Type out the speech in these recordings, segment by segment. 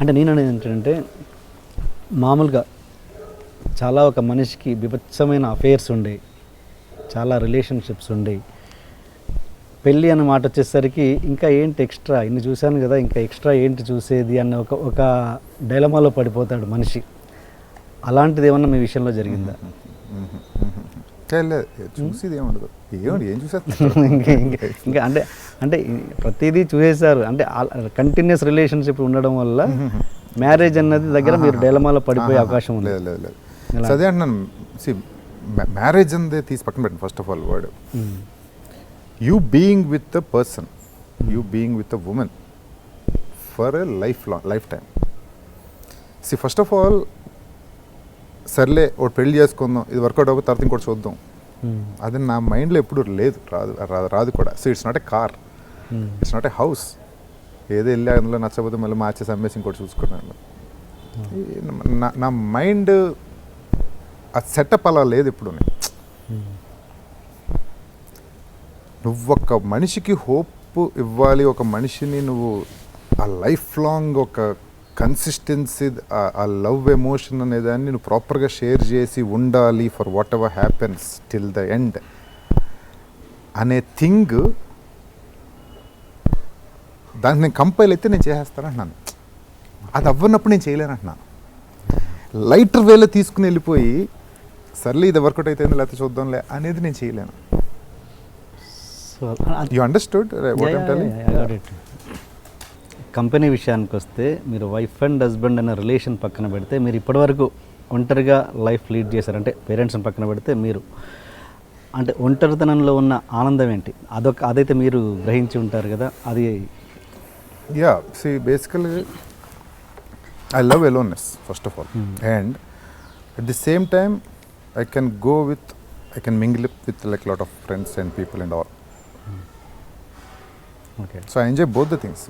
అంటే నేను అనేది ఏంటంటే మామూలుగా చాలా ఒక మనిషికి బీభత్సమైన అఫైర్స్ ఉండేవి, చాలా రిలేషన్షిప్స్ ఉండేవి. పెళ్ళి అన్న మాట వచ్చేసరికి ఇంకా ఏంటి ఎక్స్ట్రా, ఇన్ని చూశాను కదా ఇంకా ఎక్స్ట్రా ఏంటి చూసేది అన్న ఒక డైలమాలో పడిపోతాడు మనిషి. అలాంటిది ఏమన్నా మీ విషయంలో జరిగిందా? చూసేది ఏముండదు, ఏం చూసేస్తారు ఇంకా అంటే అంటే ప్రతిదీ చూసేశారు అంటే కంటిన్యూస్ రిలేషన్షిప్ ఉండడం వల్ల మ్యారేజ్ అన్నది దగ్గర మీరు డైలమాలో పడిపోయే అవకాశం ఉంది. లేదు అదే అంటున్నాను. మ్యారేజ్ అందే తీసి పక్కన పెట్టండి. First of all word you being with the person, you being with the women for a life time. First of all సర్లే ఒకటి పెళ్లి చేసుకుందాం, ఇది వర్కౌట్ అవ్వక తర్వాత ఇంకోటి చూద్దాం, అది నా మైండ్లో ఎప్పుడు లేదు, రాదు కూడా. So it's not a car, it's not a house. ఏదో వెళ్ళి అందులో నచ్చకపోతే మళ్ళీ మార్చేసి అమ్మేసి ఇంకోటి చూసుకున్నాను. నా మైండ్ ఆ సెటప్ అలా లేదు ఇప్పుడు. నువ్వు ఒక మనిషికి హోప్ ఇవ్వాలి, ఒక మనిషిని నువ్వు ఆ లైఫ్ లాంగ్ ఒక కన్సిస్టెన్సీ, ఆ లవ్ ఎమోషన్ అనేదాన్ని నువ్వు ప్రాపర్గా షేర్ చేసి ఉండాలి for what ever happens till the end అనే థింగ్, దానికి నేను కంపైల్ అయితే నేను చేసేస్తానంటున్నాను. అది అవ్వనప్పుడు నేను చేయలేను అంటున్నాను. లైటర్ వేలో తీసుకుని వెళ్ళిపోయి సర్లే ఇది వర్కౌట్ అయితే లేకపోతే చూద్దాంలే అనేది నేను చేయలేను. You understood what I'm telling? Company విషయానికి వస్తే మీరు వైఫ్ అండ్ హస్బెండ్ అనే రిలేషన్ పక్కన పెడితే మీరు ఇప్పటివరకు ఒంటరిగా లైఫ్ లీడ్ చేశారంటే పేరెంట్స్ని పక్కన పెడితే మీరు అంటే ఒంటరితనంలో ఉన్న ఆనందం ఏంటి? అదైతే మీరు గ్రహించి ఉంటారు కదా. అది basically I love aloneness first of all, and at the same time I can mingle with like lot of friends and people and all. Okay. So I enjoy both the things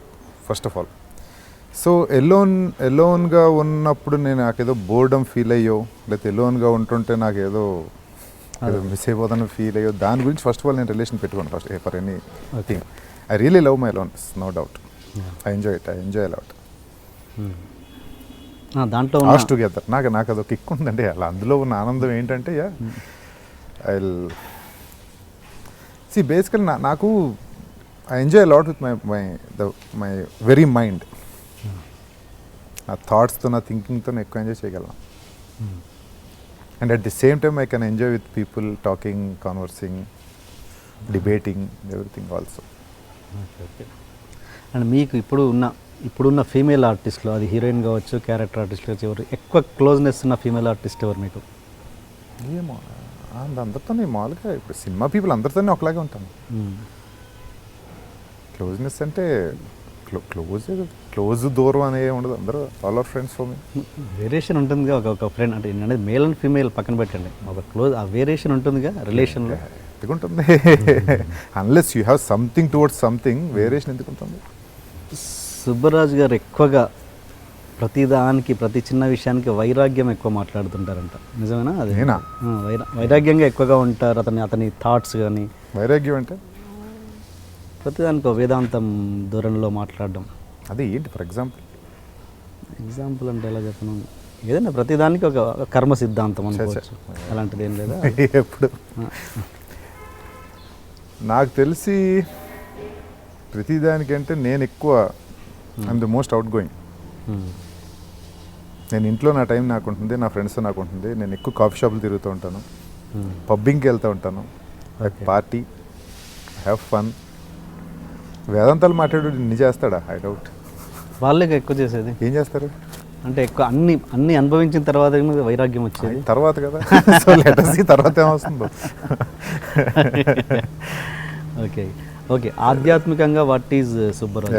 first of all. So ఎలోన్గా ఉన్నప్పుడు నేను నాకేదో boredom feel అయ్యో, లేకపోతే ఎలోన్గా ఉంటుంటే నాకేదో miss అయిపోతాను feel అయ్యో, దాని గురించి ఫస్ట్ ఆఫ్ ఆల్ నేను రిలేషన్ పెట్టుకోను first for anything. I really love my aloneness, no doubt. I enjoy a lot దాంట్లో ఆస్ టుగెదర్. నాకు అదొక కిక్ ఉందండి. అలా అందులో ఉన్న ఆనందం ఏంటంటే ఐ బేసికల్ నాకు I enjoy a lot with my very mind. నా థాట్స్తో, నా థింకింగ్తో ఎక్కువ ఎంజాయ్ చేయగలను. And at the same time I can enjoy with people, talking, conversing, debating, everything also. And మీకు ఇప్పుడున్న ఫీమేల్ ఆర్టిస్ట్లో, అది హీరోయిన్ కావచ్చు, క్యారెక్టర్ ఆర్టిస్ట్ కావచ్చు, ఎవరు ఎక్కువ క్లోజ్నెస్ ఉన్న ఫీమేల్ ఆర్టిస్ట్ ఎవరు మీకు? ఏమో అందరితోనే మామూలుగా ఇప్పుడు సినిమా పీపుల్ అందరితోనే ఒకలాగే ఉంటాను. క్లోజ్నెస్ అంటే క్లోజ్ దూరం అనే ఉండదు, అందరూ all are friends for me. Variation ఉంటుందిగా ఒక ఫ్రెండ్ అంటే నేను అనేది మేల్ అండ్ ఫీమేల్ పక్కన పెట్టండి, ఒక క్లోజ్ ఆ వేరియేషన్ ఉంటుందిగా రిలేషన్లో. ఎందుకు ఉంటుంది? Unless you have something towards something, variation ఎందుకు ఉంటుంది? సుబ్బరాజు గారు ఎక్కువగా ప్రతిదానికి, ప్రతి చిన్న విషయానికి వైరాగ్యం ఎక్కువ మాట్లాడుతుంటారంట, నిజమేనా? అది వైరాగ్యంగా ఎక్కువగా ఉంటారు అతని థాట్స్ కానీ. వైరాగ్యం అంటే ప్రతిదానికి వేదాంతం ధోరణిలో మాట్లాడడం. అది ఏంటి? ఫర్ ఎగ్జాంపుల్ అంటే ఎలా చెప్పను, ఏదైనా ప్రతిదానికి ఒక కర్మ సిద్ధాంతం అనుకోవచ్చు, అలాంటిది ఏం లేదా? ఎప్పుడు నాకు తెలిసి ప్రతిదానికంటే నేను ఎక్కువ I'm the most out going. నేను ఇంట్లో నా టైం నాకు ఉంటుంది, నా ఫ్రెండ్స్తో నాకు ఉంటుంది. నేను ఎక్కువ కాఫీ షాపులు తిరుగుతూ ఉంటాను, పబ్బింగ్కి వెళ్తూ ఉంటాను, పార్టీ, హ్యావ్ ఫన్. వేదాంతాలు మాట్లాడు ఇన్ని చేస్తాడా? I doubt. వాళ్ళే ఎక్కువ చేసేది. ఏం చేస్తారు అంటే ఎక్కువ అన్ని అనుభవించిన తర్వాత వైరాగ్యం వచ్చేది తర్వాత కదా. సో లెట్ us see తర్వాత ఏమొస్తుందో. ఓకే ఆధ్యాత్మికంగా వాట్ ఈజ్ సుబ్బరాజు?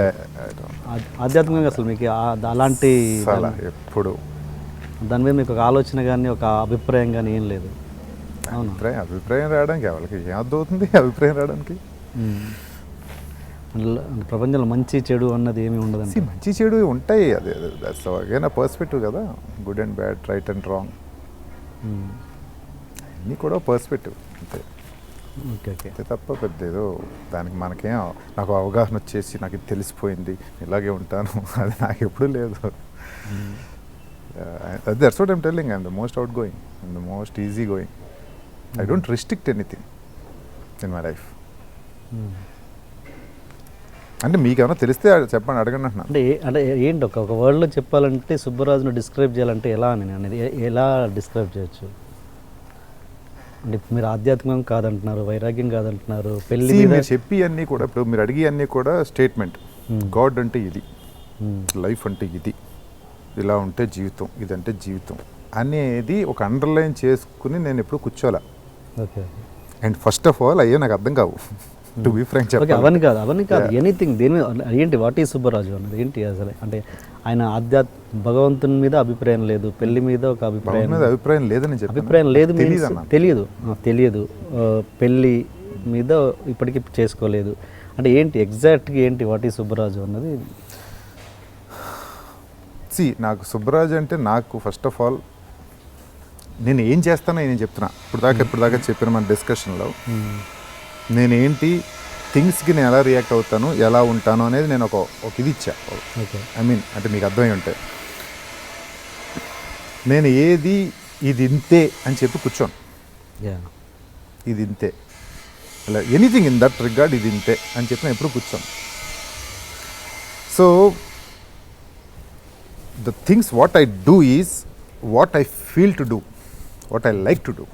ఆధ్యాత్మికంగా అసలు మీకు అలాంటి ఎప్పుడు దాని మీద మీకు ఒక ఆలోచన కానీ ఒక అభిప్రాయం కానీ ఏం లేదు? అభిప్రాయం రావడానికి ఎవరికి ఏం అర్థమవుతుంది? అభిప్రాయం రావడానికి ప్రపంచంలో మంచి చెడు అన్నది ఏమి ఉండదండి. మంచి చెడు ఉంటాయి, అదే దట్స్ అగైన్ పర్స్పెక్టివ్ కదా. Good and bad, right and wrong, అన్నీ కూడా పర్స్పెక్టివ్ అంతే. అంతే తప్ప పెద్ద ఏదో దానికి మనకేం నాకు అవగాహన వచ్చేసి నాకు ఇది తెలిసిపోయింది ఇలాగే ఉంటాను అది నాకు ఎప్పుడూ లేదు. That's what I'm telling. I'm the most outgoing. I'm the most easygoing. I don't restrict anything in my life. అంటే మీకేమైనా తెలిస్తే చెప్పండి, అడగండి అంటున్నా. అంటే ఏంటి ఒక వర్డ్లో చెప్పాలంటే సుబ్బరాజును డిస్క్రైబ్ చేయాలంటే ఎలా అని అనేది ఎలా డిస్క్రైబ్ చేయొచ్చు? అంటే మీరు ఆధ్యాత్మికం కాదంటున్నారు, వైరాగ్యం కాదంటున్నారు, పెళ్లి See, మీద మీరు చెప్పి అన్నీ కూడా, ఇప్పుడు మీరు అడిగి అన్నీ కూడా స్టేట్మెంట్. గాడ్ అంటే ఇది, లైఫ్ అంటే ఇది, ఇలా ఉంటే జీవితం, ఇదంటే జీవితం అనేది ఒక అండర్లైన్ చేసుకుని నేను ఎప్పుడు కూర్చోాలా. Okay. And first of all అయ్యో నాకు అర్థం కావు, టు బీ ఫ్రాంక్ ఓకే, చెప్పాలి. అవన్నీ కాదు ఎనీథింగ్ దేని ఏంటి వాట్ ఈ సుబ్బరాజు అన్నది ఏంటి అసలు? అంటే ఆయన భగవంతుని మీద అభిప్రాయం లేదు, పెళ్లి మీద ఒక భగవంతుని మీద అభిప్రాయం లేదని చెప్పి అభిప్రాయం లేదు, తెలియదు అన్న. తెలియదు పెళ్ళి మీద ఇప్పటికీ చేసుకోలేదు అంటే ఏంటి ఎగ్జాక్ట్గా ఏంటి వాట్ ఈ సుబ్బరాజు అన్నది? నాకు సుబ్బరాజు అంటే నాకు ఫస్ట్ ఆఫ్ ఆల్ నేను ఏం చేస్తానో నేను చెప్తున్నా. ఇప్పుడు దాకా చెప్పిన మన డిస్కషన్లో నేనేంటి, థింగ్స్కి నేను ఎలా రియాక్ట్ అవుతాను, ఎలా ఉంటాను అనేది నేను ఒక ఇది ఇచ్చా. ఐ మీన్ అంటే మీకు అర్థమై ఉంటే నేను ఏది ఇది ఇంతే అని చెప్పి కూర్చోను. ఇది ఇంతే, అలా ఎనీథింగ్ ఇన్ దట్ రిగార్డ్ ఇది ఇంతే అని చెప్పి నేను ఎప్పుడు కూర్చోను. So the things what I do is what I feel to do, what I like to do.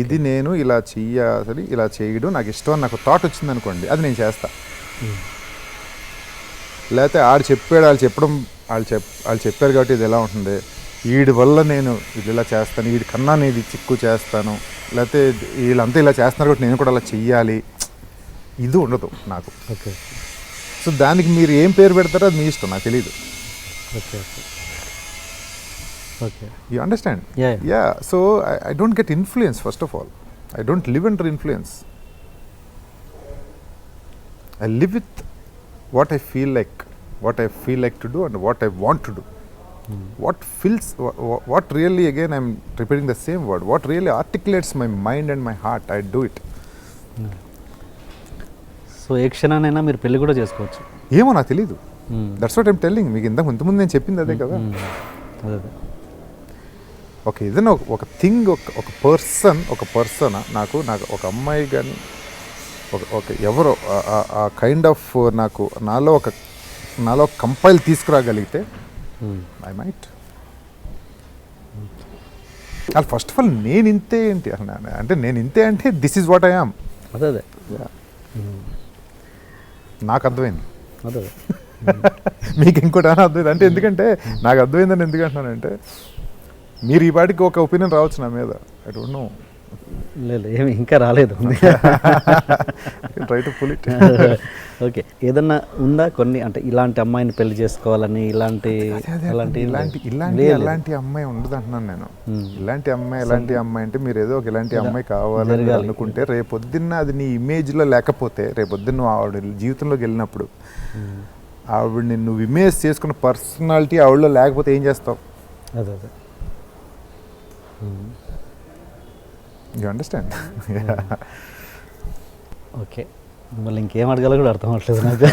ఇది నేను ఇలా చెయ్యాలి, ఇలా చేయడం నాకు ఇష్టం అని నాకు థాట్ వచ్చింది అనుకోండి, అది నేను చేస్తా. లేకపోతే వాళ్ళు చెప్పారు కాబట్టి ఇది ఎలా ఉంటుంది, వీడి వల్ల నేను ఇది ఇలా చేస్తాను, వీడి కన్నా నేను ఇది చిక్కు చేస్తాను, లేకపోతే వీళ్ళంతా ఇలా చేస్తున్నారు కాబట్టి నేను కూడా అలా చెయ్యాలి, ఇది ఉండదు నాకు. ఓకే. సో దానికి మీరు ఏం పేరు పెడతారో అది మీ ఇష్టం, నాకు తెలియదు. Okay. Okay. You understand? Yeah. Yeah. So I don't get influence, first of all. I don't live under influence. I live with what I feel like to do and what I want to do. What really, again I'm repeating the same word, what really articulates my mind and my heart, I do it. So ఏ క్షణానైనా మీరు పెళ్లి కూడా చేసుకోవచ్చు. ఏమో నాకు తెలీదు. That's what I'm telling. మీకు ఇంతకుముందు నేను చెప్పింది అదే కదా. అదే ఓకే, ఏదైనా ఒక థింగ్, ఒక పర్సన్ నాకు ఒక అమ్మాయి కానీ ఒక ఎవరో ఆ కైండ్ ఆఫ్ నాలో కంపైల్ తీసుకురాగలిగితే ఐ మైట్. అది ఫస్ట్ ఆఫ్ ఆల్ నేను ఇంతే ఏంటి అంటే నేను ఇంతే అంటే this is what I am. అదే నాకు అర్థమైంది. అదే మీకు ఇంకోటి అర్థమైంది అంటే, ఎందుకంటే నాకు అర్థమైందని ఎందుకు అంటున్నానంటే, మీరు ఈ పాటికి ఒక ఒపీనియన్ రావచ్చు నా మీద. I don't know. లేదు, ఏమి ఇంకా రాలేదు. Try to pull it. Okay. ఏదన్నా ఉందా కొన్ని అంటే ఇలాంటి అమ్మాయిని పెళ్లి చేసుకోవాలని, ఇలాంటి అమ్మాయి ఉండదు అంటున్నాను నేను. ఇలాంటి అమ్మాయి అంటే మీరు ఏదో ఒక ఇలాంటి అమ్మాయి కావాలని అనుకుంటే రేపొద్దున్న అది నీ ఇమేజ్లో లేకపోతే, రేపొద్దున్న నువ్వు ఆవిడ జీవితంలోకి వెళ్ళినప్పుడు ఆవిడని నువ్వు ఇమేజ్ చేసుకున్న పర్సనాలిటీ ఆవిడలో లేకపోతే ఏం చేస్తావు? అదే యూ అండర్స్టాండ్? ఓకే. మళ్ళీ ఇంకేం అడగాలో కూడా అర్థం అవ్వట్లేదు నాకు.